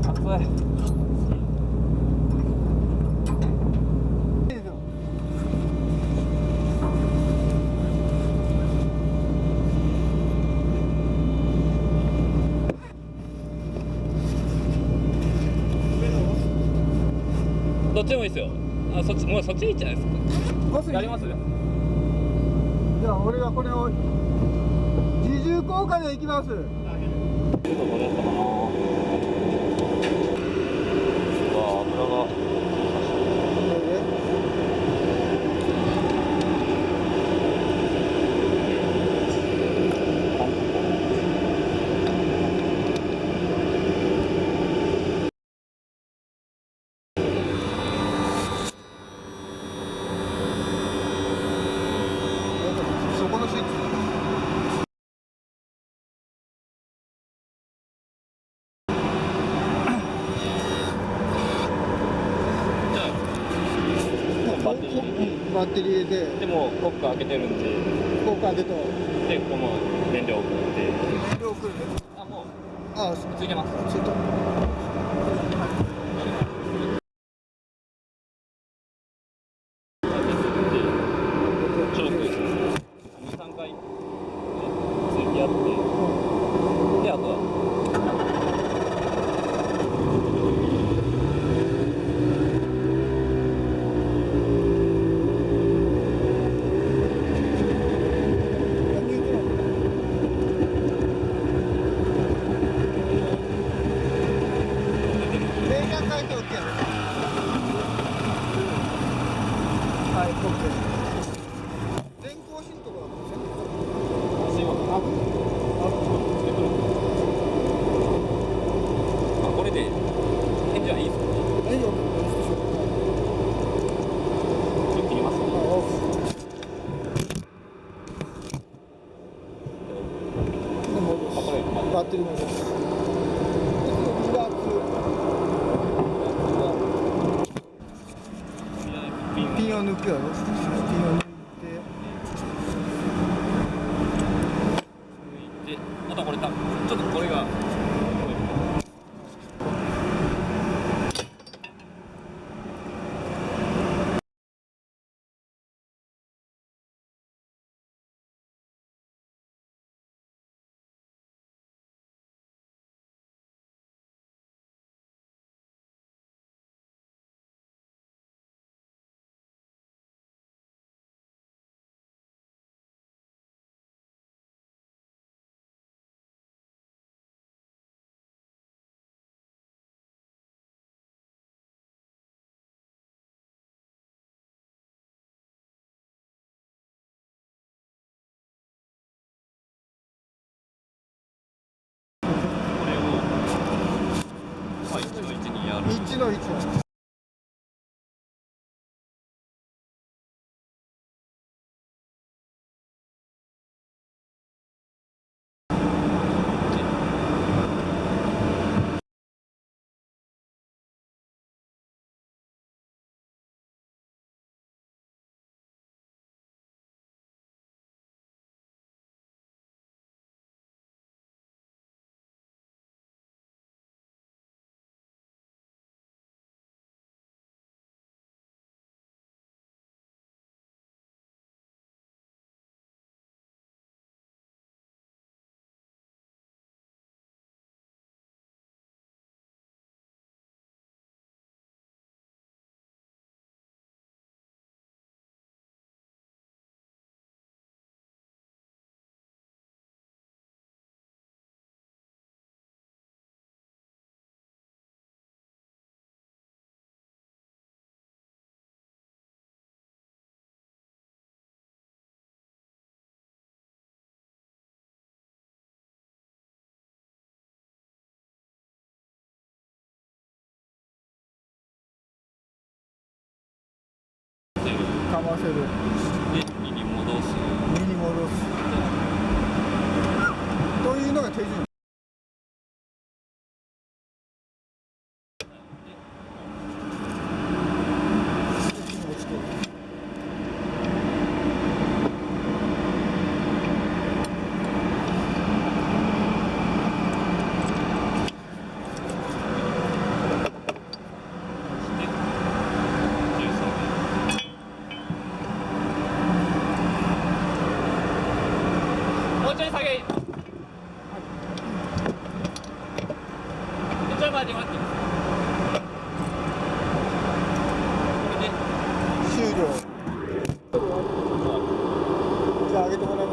熱い。どっちでもいいですよ。あ、そっち、もうそっちでいいんじゃないですか。やります。じゃあ俺がこれを自重効果でいきます。ちょっとこれやったかな。うわ、油が。そこのスイッチ。バッテリー入れて、でもコック開けてるんで、ここ開けとでこの燃料を送って、燃料送る。あ、もうああ、ついてます。ちょっとチョーク2、3回ついてやって、であとはメーカー書いておけ。はい、OK。電光芯とかはどうですか。あ、これでエンジンはいいですか。大丈夫。ちょっと切りますね。でもあ、これバッテリーもです。ピンを抜くやろ。ピンを抜いて。で、あとこれちょっとこれが。これを、まあ、1の1にやる。 1の1。かませる。で、右に戻す。右に戻す。というのが手順。あげてもらいます。